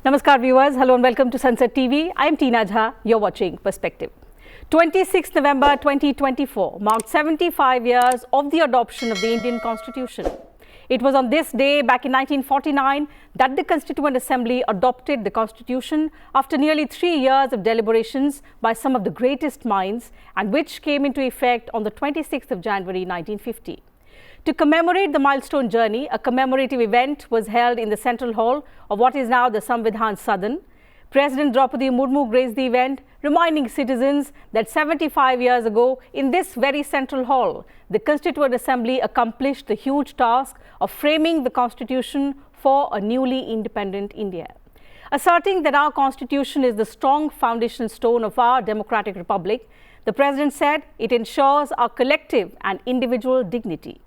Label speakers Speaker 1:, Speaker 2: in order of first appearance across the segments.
Speaker 1: Namaskar viewers, hello and welcome to Sansad TV. I am Tina Jha, you're watching Perspective. 26 November 2024 marked 75 years of the adoption of the Indian Constitution. It was on this day back in 1949 that the Constituent Assembly adopted the Constitution after nearly 3 years of deliberations by some of the greatest minds, and which came into effect on the 26th of January 1950. To commemorate the milestone journey, a commemorative event was held in the central hall of what is now the Samvidhaan Sadan. President Droupadi Murmu graced the event, reminding citizens that 75 years ago, in this very central hall, the Constituent Assembly accomplished the huge task of framing the Constitution for a newly independent India. Asserting that our Constitution is the strong foundation stone of our democratic republic, the President said it ensures our collective and individual dignity.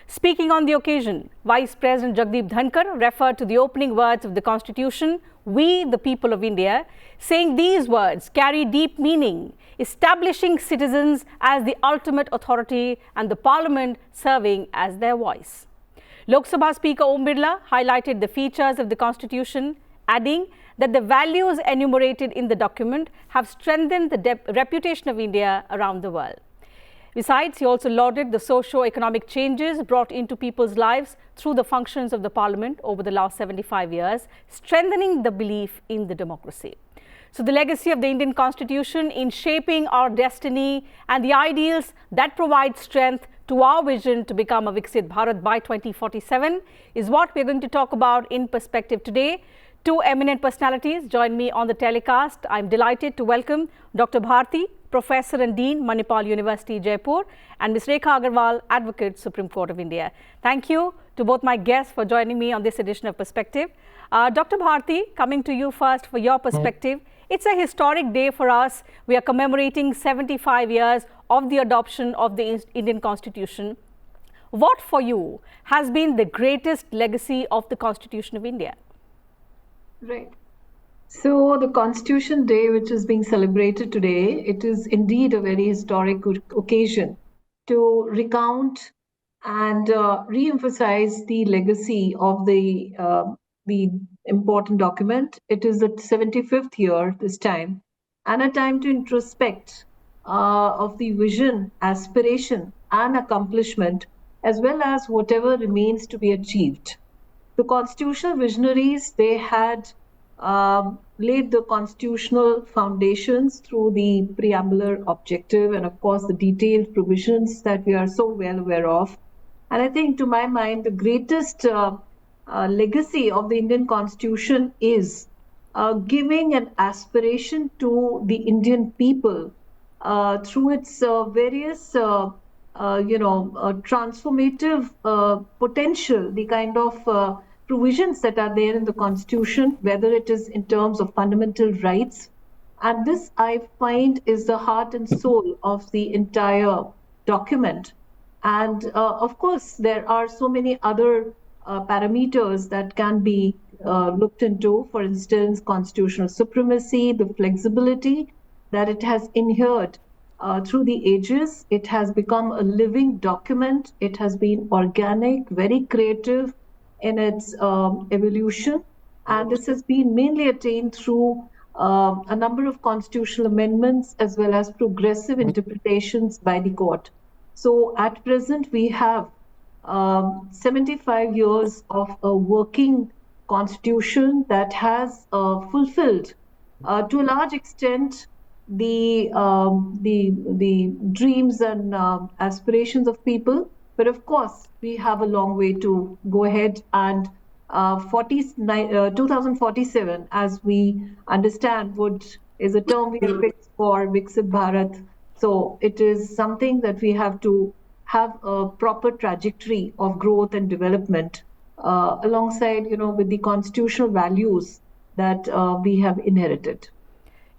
Speaker 1: Speaking on the occasion, Vice President Jagdeep Dhankhar referred to the opening words of the Constitution, "We, the people of India," saying these words carry deep meaning, establishing citizens as the ultimate authority and the Parliament serving as their voice. Lok Sabha Speaker Om Birla highlighted the features of the Constitution, adding that the values enumerated in the document have strengthened the reputation of India around the world. Besides, he also lauded the socio-economic changes brought into people's lives through the functions of the Parliament over the last 75 years, strengthening the belief in the democracy. So the legacy of the Indian Constitution in shaping our destiny and the ideals that provide strength to our vision to become a Viksit Bharat by 2047 is what we're going to talk about in Perspective today. Two eminent personalities join me on the telecast. I'm delighted to welcome Dr. Bharti, Professor and Dean, Manipal University, Jaipur, and Ms. Rekha Agarwal, Advocate, Supreme Court of India. Thank you to both my guests for joining me on this edition of Perspective. Dr. Bharti, coming to you first for your perspective. It's a historic day for us. We are commemorating 75 years of the adoption of the Indian Constitution. What for you has been the greatest legacy of the Constitution of India?
Speaker 2: Right. So the Constitution Day, which is being celebrated today, it is indeed a very historic occasion to recount and re-emphasize the legacy of the important document. It is the 75th year this time, and a time to introspect of the vision, aspiration, and accomplishment, as well as whatever remains to be achieved. The constitutional visionaries, they had laid the constitutional foundations through the preambular objective and, of course, the detailed provisions that we are so well aware of. And I think, to my mind, the greatest legacy of the Indian Constitution is giving an aspiration to the Indian people through its various transformative potential, the kind of provisions that are there in the Constitution, whether it is in terms of fundamental rights. And this, I find, is the heart and soul of the entire document. And of course, there are so many other parameters that can be looked into. For instance, constitutional supremacy, the flexibility that it has inhered through the ages. It has become a living document. It has been organic, very creative in its evolution, and this has been mainly attained through a number of constitutional amendments as well as progressive interpretations by the court. So at present, we have 75 years of a working constitution that has fulfilled, to a large extent, the dreams and aspirations of people. But of course, we have a long way to go ahead, and 2047, as we understand, is a term we have fixed for Viksit Bharat. So it is something that we have to have a proper trajectory of growth and development alongside, with the constitutional values that we have inherited.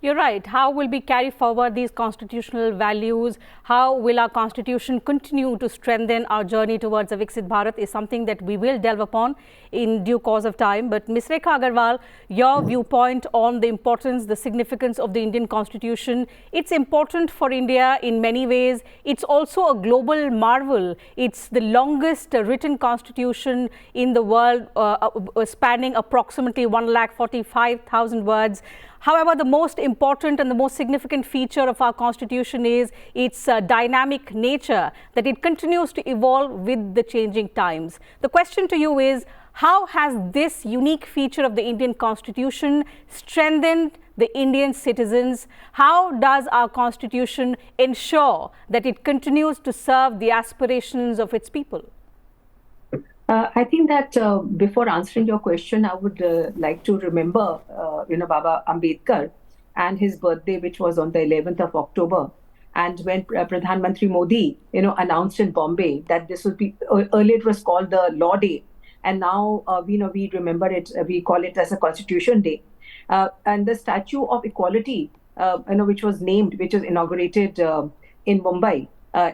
Speaker 1: You're right. How will we carry forward these constitutional values? How will our constitution continue to strengthen our journey towards a Viksit Bharat is something that we will delve upon in due course of time. But Ms. Rekha Agarwal, your viewpoint on the importance, the significance of the Indian constitution. It's important for India in many ways. It's also a global marvel. It's the longest written constitution in the world, spanning approximately 1,45,000 words. However, the most important and the most significant feature of our constitution is its dynamic nature, that it continues to evolve with the changing times. The question to you is, how has this unique feature of the Indian constitution strengthened the Indian citizens? How does our constitution ensure that it continues to serve the aspirations of its people?
Speaker 3: I think that before answering your question, I would like to remember, Baba Ambedkar and his birthday, which was on the 11th of October. And when Pradhan Mantri Modi, announced in Bombay that this would be, earlier it was called the Law Day. And now, we remember it, we call it as a Constitution Day. And the Statue of Equality, which was inaugurated in Mumbai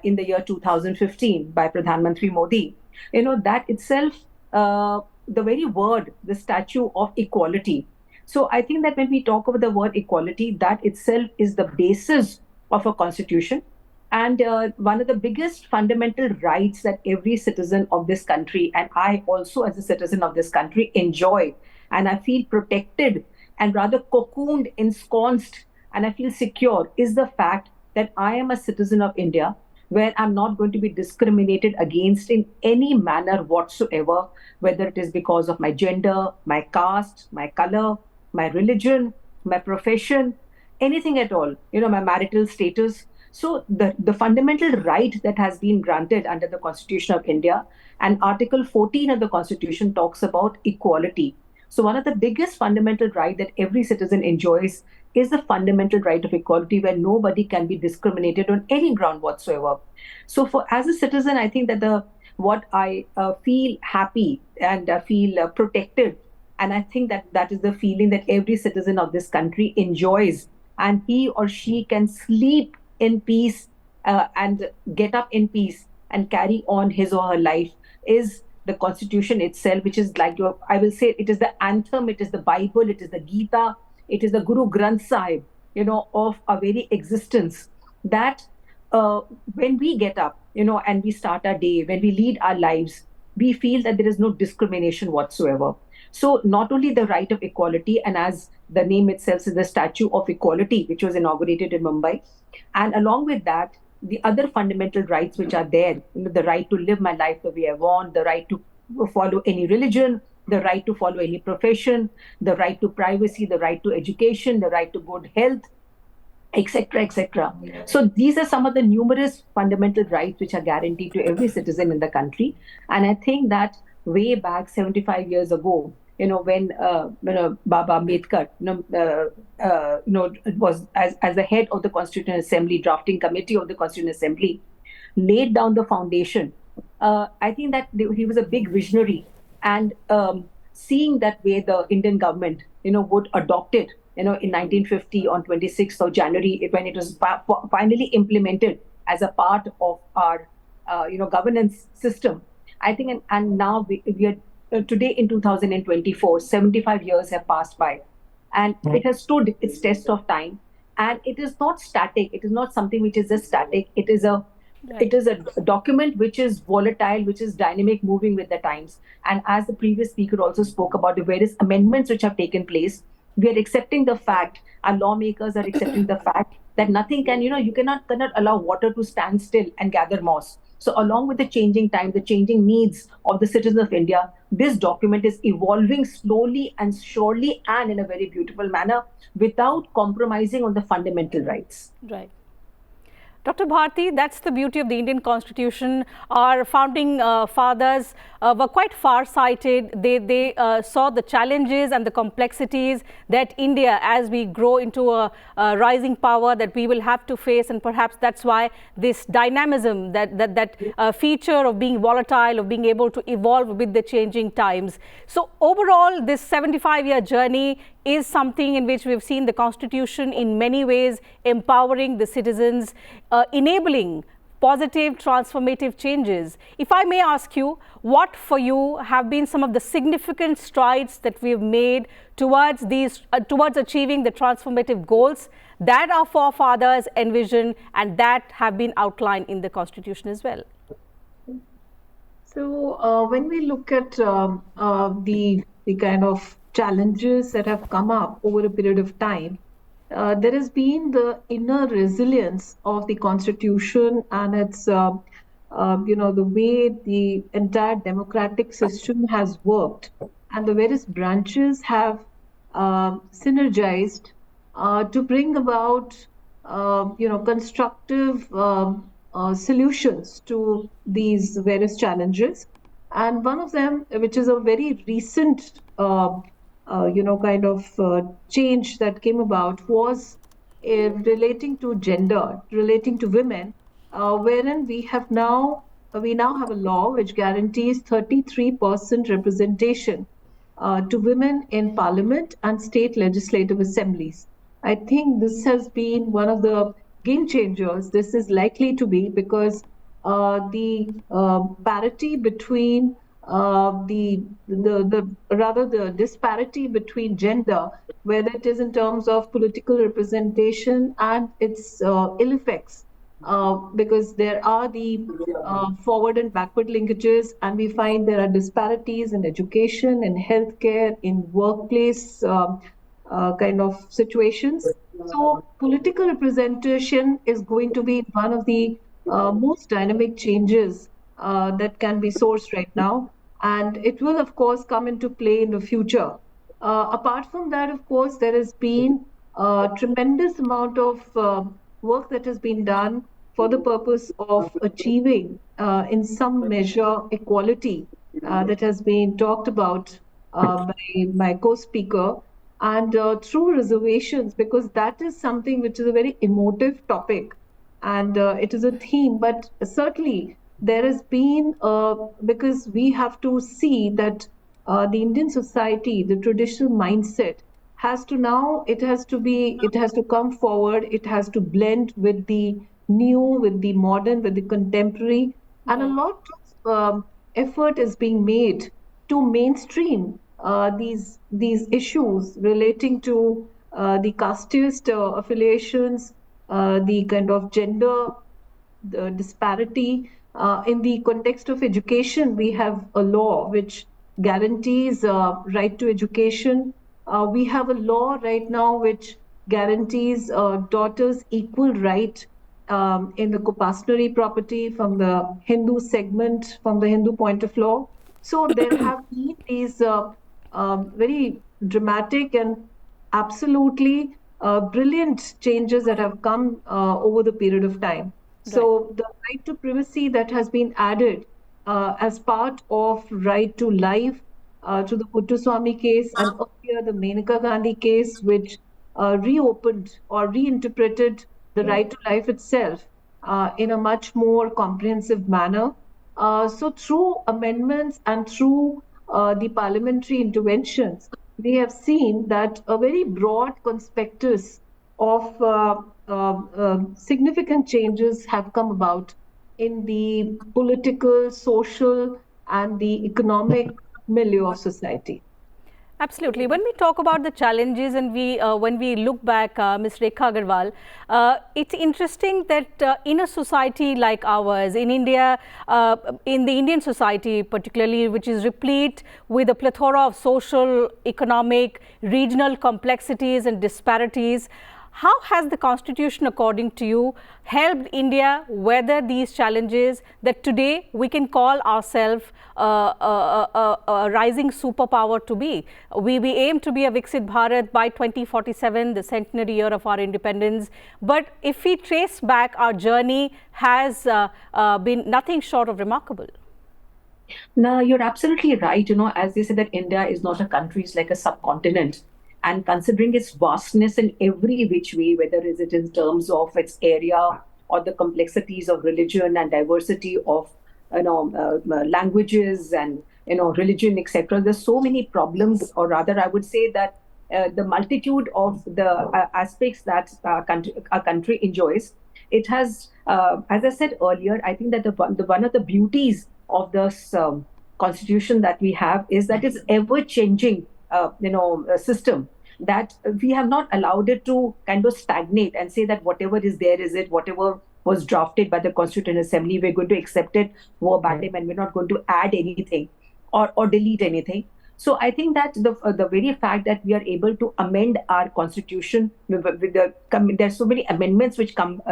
Speaker 3: in the year 2015 by Pradhan Mantri Modi. That itself, the very word, the Statue of Equality. So I think that when we talk about the word equality, that itself is the basis of a constitution. And one of the biggest fundamental rights that every citizen of this country, and I also as a citizen of this country, enjoy, and I feel protected and rather cocooned, ensconced, and I feel secure, is the fact that I am a citizen of India, where I'm not going to be discriminated against in any manner whatsoever, whether it is because of my gender, my caste, my color, my religion, my profession, anything at all, my marital status. So the fundamental right that has been granted under the Constitution of India, and Article 14 of the Constitution talks about equality. So one of the biggest fundamental right that every citizen enjoys is the fundamental right of equality, where nobody can be discriminated on any ground whatsoever. So as a citizen, I think that what I feel happy and feel protected, and I think that is the feeling that every citizen of this country enjoys, and he or she can sleep in peace and get up in peace and carry on his or her life, is the Constitution itself, which is like I will say, it is the anthem, it is the Bible, it is the Gita, it is the Guru Granth Sahib, of our very existence. That when we get up, and we start our day, when we lead our lives, we feel that there is no discrimination whatsoever. So not only the right of equality, and as the name itself is the Statue of Equality, which was inaugurated in Mumbai, and along with that, the other fundamental rights which are there, the right to live my life the way I want, the right to follow any religion, the right to follow any profession, the right to privacy, the right to education, the right to good health, etc., etc. So these are some of the numerous fundamental rights which are guaranteed to every citizen in the country. And I think that way back 75 years ago, when Baba Ambedkar, was as the head of the Constituent Assembly, drafting committee of the Constituent Assembly, laid down the foundation. I think that he was a big visionary, and seeing that way the Indian government, would adopt it, in 1950 on 26th of January, when it was finally implemented as a part of our, governance system. I think, and now we are today in 2024, 75 years have passed by, and it has stood its test of time. And it is not static. It is not something which is just static. It is a document which is volatile, which is dynamic, moving with the times. And as the previous speaker also spoke about the various amendments which have taken place, we are accepting the fact, our lawmakers are accepting the fact that nothing can, you cannot allow water to stand still and gather moss. So along with the changing time, the changing needs of the citizens of India, this document is evolving slowly and surely, and in a very beautiful manner, without compromising on the fundamental rights.
Speaker 1: Right. Dr. Bharti, that's the beauty of the Indian Constitution. Our founding fathers were quite far-sighted. They saw the challenges and the complexities that India, as we grow into a rising power, that we will have to face, and perhaps that's why this dynamism, that feature of being volatile, of being able to evolve with the changing times. So overall, this 75-year journey is something in which we've seen the Constitution in many ways empowering the citizens, enabling positive transformative changes. If I may ask you, what for you have been some of the significant strides that we've made towards towards achieving the transformative goals that our forefathers envisioned and that have been outlined in the Constitution as well?
Speaker 2: So when we look at the kind of challenges that have come up over a period of time, there has been the inner resilience of the Constitution and its, the way the entire democratic system has worked, and the various branches have synergized to bring about, constructive solutions to these various challenges. And one of them, which is a very recent, change that came about, was relating to gender, relating to women, wherein we now have a law which guarantees 33% representation to women in parliament and state legislative assemblies. I think this has been one of the game changers. This is likely to be because the parity between the disparity between gender, whether it is in terms of political representation and its ill effects, because there are the forward and backward linkages, and we find there are disparities in education, in healthcare, in workplace kind of situations. So political representation is going to be one of the most dynamic changes that can be sourced right now. And it will, of course, come into play in the future. Apart from that, of course, there has been a tremendous amount of work that has been done for the purpose of achieving, in some measure, equality that has been talked about by my co-speaker. And through reservations, because that is something which is a very emotive topic, and it is a theme, but certainly there has been, because we have to see that the Indian society, the traditional mindset, has to come forward, it has to blend with the new, with the modern, with the contemporary, and a lot of effort is being made to mainstream these issues relating to the casteist affiliations, the kind of gender, the disparity. In the context of education, we have a law which guarantees right to education. We have a law right now which guarantees daughters equal right in the compulsory property from the Hindu segment, from the Hindu point of law. So there have been these very dramatic and absolutely brilliant changes that have come over the period of time. So the right to privacy that has been added as part of right to life to the Puttaswamy case, and earlier the Menaka Gandhi case, which reopened or reinterpreted the right to life itself in a much more comprehensive manner. So through amendments and through the parliamentary interventions, we have seen that a very broad conspectus of significant changes have come about in the political, social, and the economic milieu of society.
Speaker 1: Absolutely. When we talk about the challenges and when we look back, Ms. Rekha Agarwal, it's interesting that in a society like ours, in India, in the Indian society particularly, which is replete with a plethora of social, economic, regional complexities and disparities, how has the Constitution, according to you, helped India weather these challenges that today we can call ourselves a rising superpower to be? We aim to be a Viksit Bharat by 2047, the centenary year of our independence. But if we trace back, our journey has been nothing short of remarkable.
Speaker 3: No, you're absolutely right. As they say that India is not a country, it's like a subcontinent. And considering its vastness in every which way, whether is it in terms of its area or the complexities of religion and diversity of languages and religion, etc., there's so many problems, or rather I would say that the multitude of the aspects that our country enjoys. It has, as I said earlier, I think that one of the beauties of this constitution that we have is that it's ever changing, system, that we have not allowed it to kind of stagnate and say that whatever is there is it, whatever was drafted by the Constituent Assembly, we're going to accept it verbatim and we're not going to add anything or delete anything. So I think that the very fact that we are able to amend our constitution there's so many amendments which come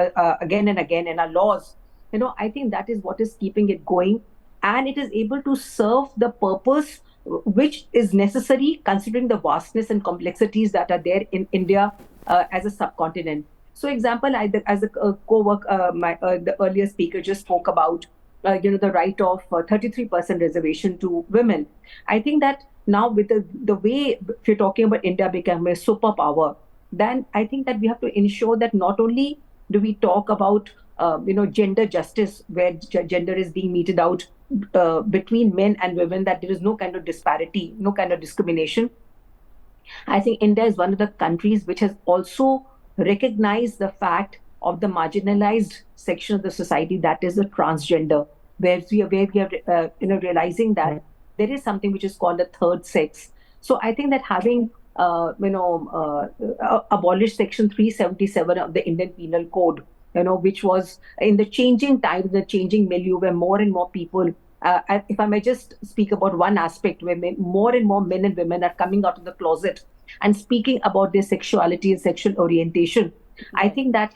Speaker 3: again and again in our laws. I think that is what is keeping it going, and it is able to serve the purpose which is necessary considering the vastness and complexities that are there in India as a subcontinent. So, example, as a the earlier speaker just spoke about, the right of 33% reservation to women. I think that now with the way, if you're talking about India becoming a superpower, then I think that we have to ensure that not only do we talk about gender justice, where gender is being meted out between men and women, that there is no kind of disparity, no kind of discrimination. I think India is one of the countries which has also recognized the fact of the marginalized section of the society, that is the transgender, where we are realizing that there is something which is called a third sex. So I think that having abolished Section 377 of the Indian Penal Code, which was in the changing times, the changing milieu, where more and more people, if I may just speak about one aspect, where more and more men and women are coming out of the closet and speaking about their sexuality and sexual orientation. I think that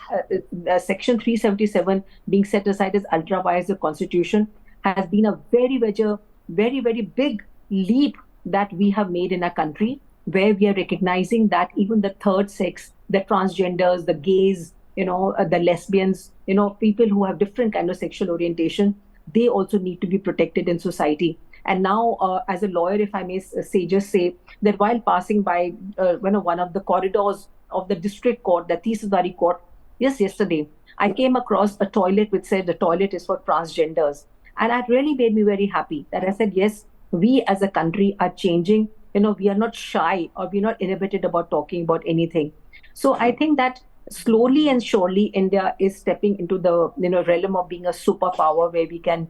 Speaker 3: Section 377 being set aside as ultra vires the Constitution has been a very, very big leap that we have made in our country, where we are recognizing that even the third sex, the transgenders, the gays, the lesbians, people who have different kind of sexual orientation, they also need to be protected in society. And now, as a lawyer, if I may say that while passing by one of the corridors of the district court, the Tisudari court, yesterday, I came across a toilet which said the toilet is for transgenders. And that really made me very happy, that I said, yes, we as a country are changing. We are not shy, or we're not inhibited about talking about anything. So I think that slowly and surely India is stepping into the realm of being a superpower, where we can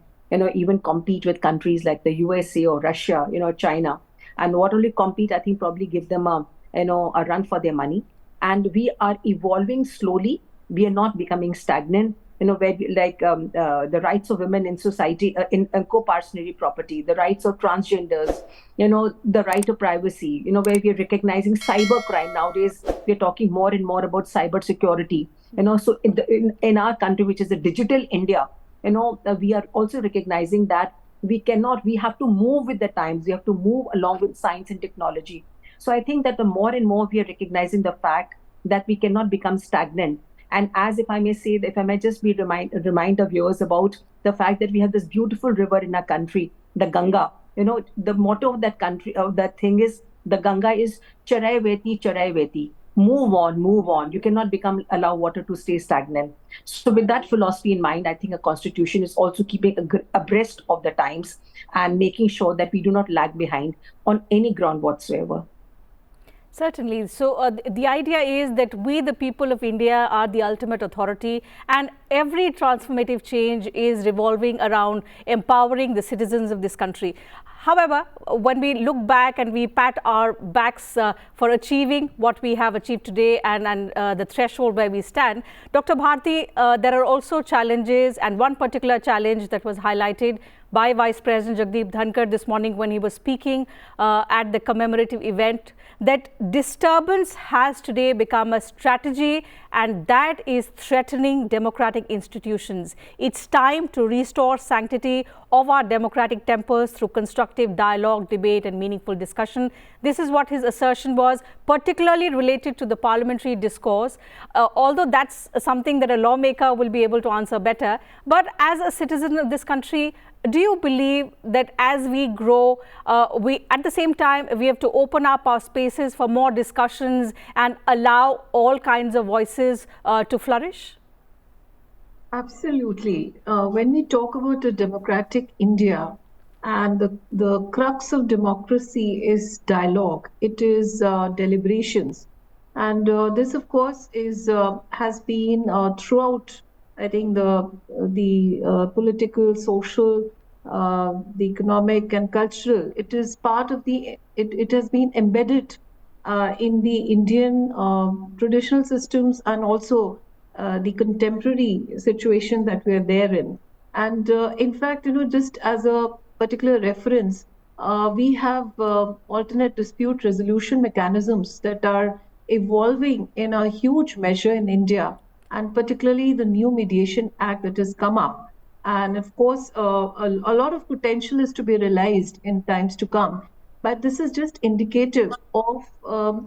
Speaker 3: even compete with countries like the USA or Russia, China, and not only compete, I think probably give them a run for their money. And we are evolving slowly. We are not becoming stagnant. Where the rights of women in society, in co-parcenary property, the rights of transgenders, the right to privacy, where we are recognizing cyber crime. Nowadays, we're talking more and more about cyber security. So in our country, which is a digital India, we are also recognizing that we have to move with the times. We have to move along with science and technology. So I think that the more and more we are recognizing the fact that we cannot become stagnant. And as if I may just be remind of viewers about the fact that we have this beautiful river in our country, the Ganga. The motto of that country, of that thing is, the Ganga is Charai Veti. Move on. You cannot allow water to stay stagnant. So with that philosophy in mind, I think a constitution is also keeping abreast of the times and making sure that we do not lag behind on any ground whatsoever.
Speaker 1: Certainly. So the idea is that we, the people of India, are the ultimate authority, and every transformative change is revolving around empowering the citizens of this country. However, when we look back and we pat our backs for achieving what we have achieved today and the threshold where we stand, Dr. Bharti, there are also challenges, and one particular challenge that was highlighted by Vice President Jagdeep Dhankhar this morning when he was speaking at the commemorative event, that disturbance has today become a strategy, and that is threatening democratic institutions. It's time to restore sanctity of our democratic tempers through constructive dialogue, debate and meaningful discussion. This is what his assertion was, particularly related to the parliamentary discourse, although that's something that a lawmaker will be able to answer better. But as a citizen of this country, do you believe that as we grow, at the same time, we have to open up our spaces for more discussions and allow all kinds of voices to flourish?
Speaker 2: Absolutely. When we talk about a democratic India, And the crux of democracy is dialogue. It is deliberations. And this, of course, has been throughout, I think, the political, social, the economic, and cultural. It is part of it has been embedded in the Indian traditional systems and also the contemporary situation that we are there in. And in fact, just as a particular reference, we have alternate dispute resolution mechanisms that are evolving in a huge measure in India, and particularly the new Mediation Act that has come up. And of course, a lot of potential is to be realized in times to come. But this is just indicative of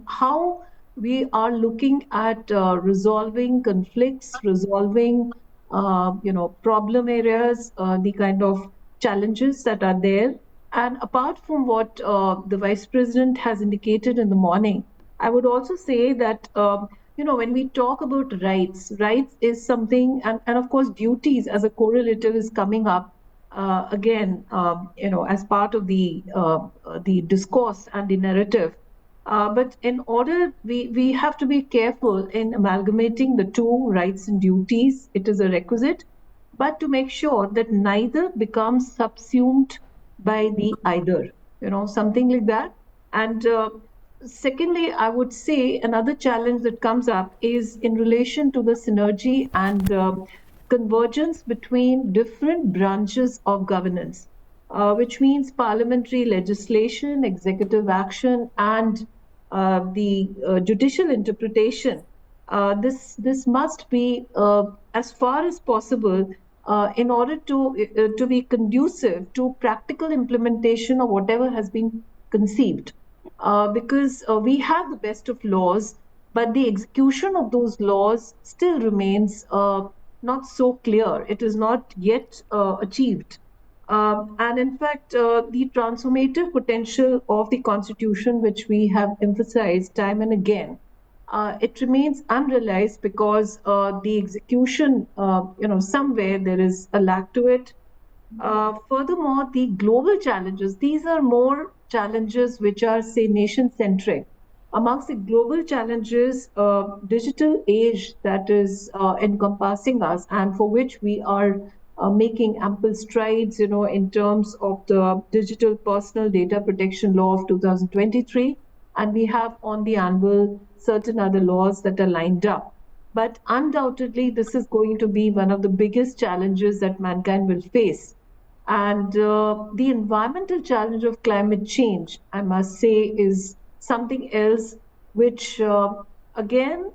Speaker 2: how we are looking at resolving conflicts, resolving problem areas, the kind of challenges that are there. And apart from what the Vice President has indicated in the morning, I would also say that when we talk about rights is something, and of course duties as a correlative is coming up again, as part of the discourse and the narrative. But in order, we have to be careful in amalgamating the two, rights and duties. It is a requisite, but to make sure that neither becomes subsumed by the either, something like that. And secondly, I would say another challenge that comes up is in relation to the synergy and convergence between different branches of governance, which means parliamentary legislation, executive action, and the judicial interpretation. This must be as far as possible in order to be conducive to practical implementation of whatever has been conceived. Because we have the best of laws, but the execution of those laws still remains not so clear. It is not yet achieved. And in fact, the transformative potential of the Constitution, which we have emphasized time and again, it remains unrealized because the execution, somewhere there is a lack to it. Furthermore, the global challenges, these are more challenges which are, say, nation-centric. Amongst the global challenges, digital age that is encompassing us and for which we are making ample strides, in terms of the Digital Personal Data Protection Law of 2023, and we have on the anvil certain other laws that are lined up. But undoubtedly, this is going to be one of the biggest challenges that mankind will face. And the environmental challenge of climate change, I must say, is something else which, again,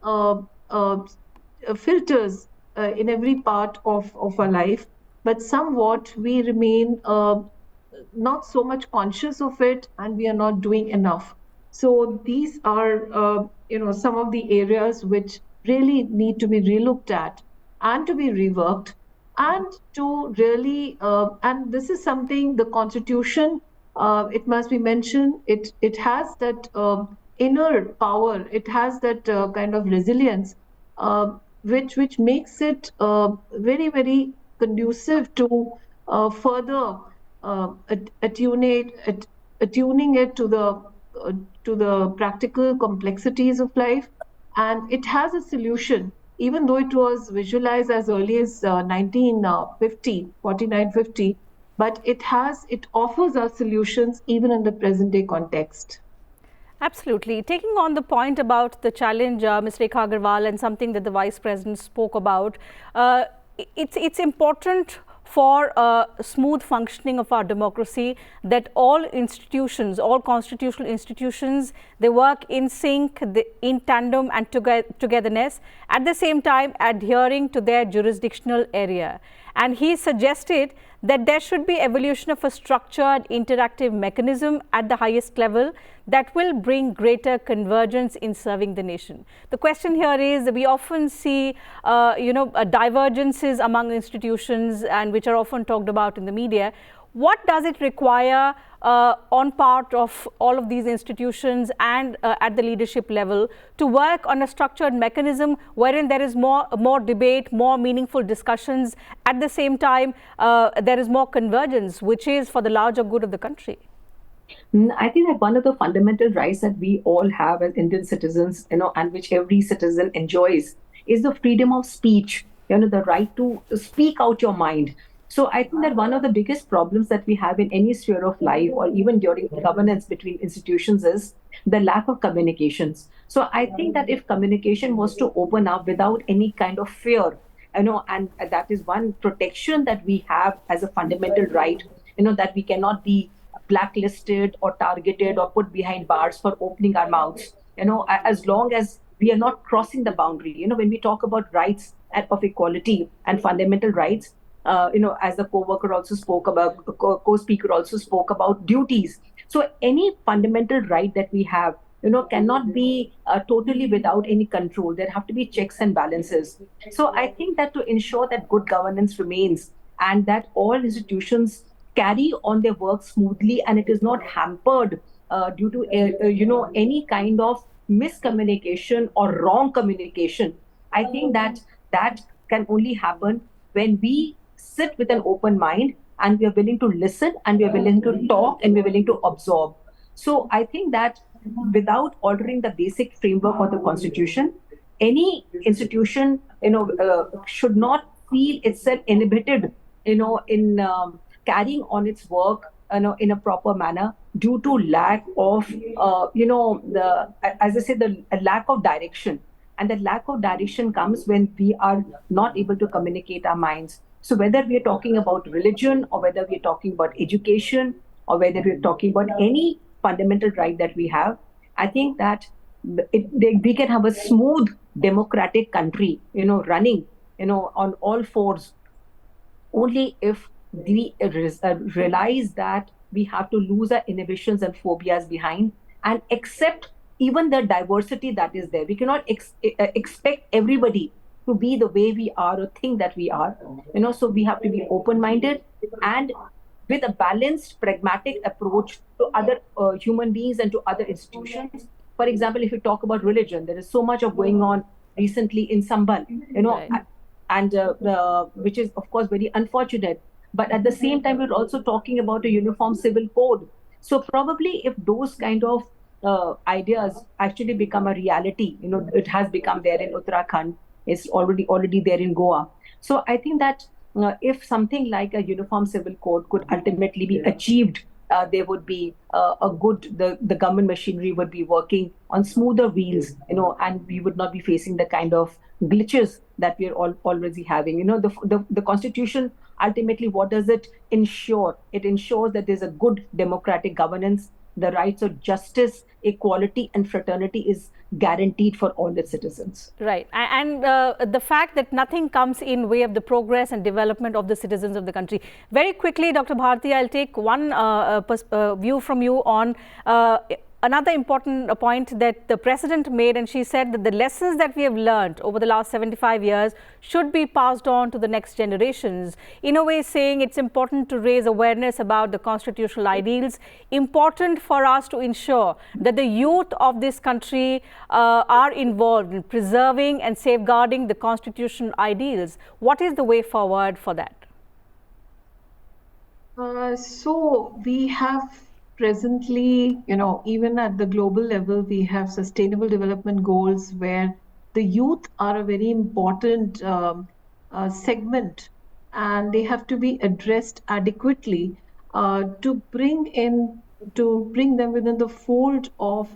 Speaker 2: filters in every part of our life, but somewhat we remain not so much conscious of it, and we are not doing enough. So these are, some of the areas which really need to be relooked at and to be reworked, and to really, and this is something the Constitution, it must be mentioned, it has that inner power, it has that kind of resilience, which makes it very, very conducive to further attuning it to the practical complexities of life. And it has a solution, even though it was visualized as early as 4950, but it offers us solutions even in the present day context.
Speaker 1: Absolutely. Taking on the point about the challenge, Ms. Rekha Agarwal, and something that the Vice President spoke about, it's important for smooth functioning of our democracy that all institutions, all constitutional institutions, they work in sync, in tandem and togetherness, at the same time adhering to their jurisdictional area. And he suggested that there should be evolution of a structured interactive mechanism at the highest level that will bring greater convergence in serving the nation. The question here is, we often see divergences among institutions, and which are often talked about in the media. What does it require on part of all of these institutions and at the leadership level to work on a structured mechanism wherein there is more debate, more meaningful discussions. At the same time, there is more convergence, which is for the larger good of the country?
Speaker 3: I think that one of the fundamental rights that we all have as Indian citizens, and which every citizen enjoys, is the freedom of speech, the right to speak out your mind. So I think that one of the biggest problems that we have in any sphere of life or even during governance between institutions is the lack of communications. So I think that if communication was to open up without any kind of fear, and that is one protection that we have as a fundamental right, that we cannot be blacklisted or targeted or put behind bars for opening our mouths, as long as we are not crossing the boundary. When we talk about rights of equality and fundamental rights, as the co-worker also spoke about, co-speaker also spoke about duties. So any fundamental right that we have, cannot be totally without any control. There have to be checks and balances. So I think that to ensure that good governance remains and that all institutions carry on their work smoothly and it is not hampered due to any kind of miscommunication or wrong communication, I think that can only happen when we sit with an open mind and we are willing to listen and we are willing to talk and we are willing to absorb. So I think that without altering the basic framework of the constitution, any institution should not feel itself inhibited in carrying on its work in a proper manner due to lack of as I say, the lack of direction. And that lack of direction comes when we are not able to communicate our minds. So whether we are talking about religion or whether we are talking about education or whether we are talking about any fundamental right that we have, I think that we can have a smooth democratic country running on all fours only if we realize that we have to lose our inhibitions and phobias behind and accept even the diversity that is there. We cannot expect everybody to be the way we are or think that we are. So we have to be open-minded and with a balanced, pragmatic approach to other human beings and to other institutions. For example, if you talk about religion, there is so much of going on recently in Sambal,
Speaker 1: Right.
Speaker 3: and which is of course very unfortunate. But at the same time, we're also talking about a uniform civil code. So probably if those kind of ideas actually become a reality, it has become there in Uttarakhand, it's already there in Goa. So I think that if something like a uniform civil code could ultimately be achieved, there would be the government machinery would be working on smoother wheels, and we would not be facing the kind of glitches that we are already having. The constitution, ultimately, what does it ensure? It ensures that there's a good democratic governance, the rights of justice, equality, and fraternity is guaranteed for all its citizens.
Speaker 1: Right. And the fact that nothing comes in way of the progress and development of the citizens of the country. Very quickly, Dr. Bharti, I'll take one view from you on another important point that the President made, and she said that the lessons that we have learned over the last 75 years should be passed on to the next generations, in a way saying it's important to raise awareness about the constitutional ideals, important for us to ensure that the youth of this country are involved in preserving and safeguarding the constitutional ideals. What is the way forward for that?
Speaker 2: So we have presently, even at the global level, we have sustainable development goals where the youth are a very important segment, and they have to be addressed adequately to bring them within the fold of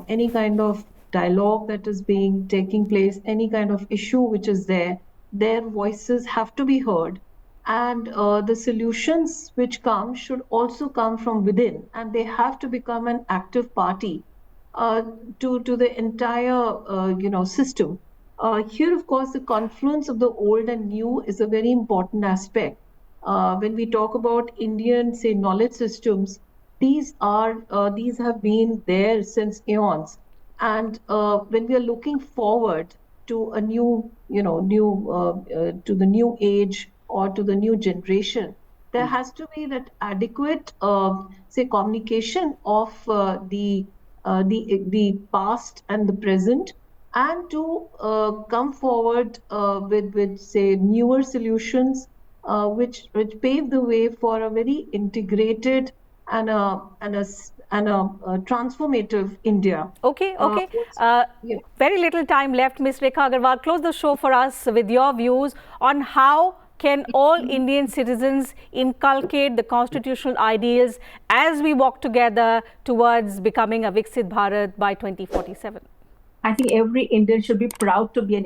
Speaker 2: any kind of dialogue that is taking place, any kind of issue which is there. Their voices have to be heard. And the solutions which come should also come from within, and they have to become an active party to the entire system. Here, of course, the confluence of the old and new is a very important aspect. When we talk about Indian, say, knowledge systems, these have been there since eons. And when we are looking forward to a new, to the new age or to the new generation, there has to be that adequate, say, communication of the past and the present, and to come forward with say newer solutions, which pave the way for a very integrated and a transformative India.
Speaker 1: Okay.
Speaker 2: Yeah.
Speaker 1: Very little time left. Ms. Rekha Agarwal, close the show for us with your views on how can all Indian citizens inculcate the constitutional ideals as we walk together towards becoming a Viksit Bharat by 2047?
Speaker 3: I think every Indian should be proud to be an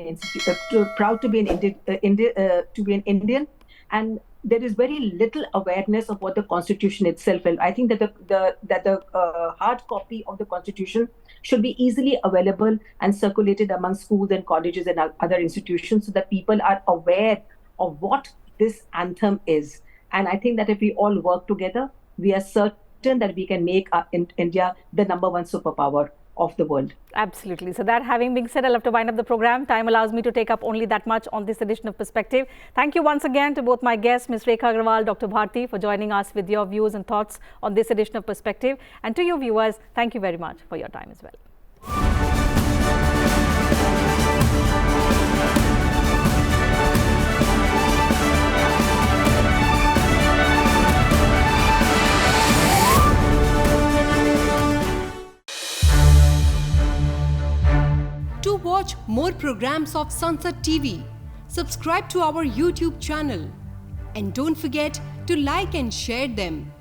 Speaker 3: Indian, and there is very little awareness of what the Constitution itself is. I think that the hard copy of the Constitution should be easily available and circulated among schools and colleges and other institutions, so that people are aware of what this anthem is. And I think that if we all work together, we are certain that we can make India the #1 superpower of the world.
Speaker 1: Absolutely. So that having been said, I'll have to wind up the program. Time allows me to take up only that much on this edition of Perspective. Thank you once again to both my guests, Ms. Rekha Agarwal, Dr. Bharti, for joining us with your views and thoughts on this edition of Perspective. And to you viewers, thank you very much for your time as well.
Speaker 4: To watch more programs of Sansad TV, subscribe to our YouTube channel and don't forget to like and share them.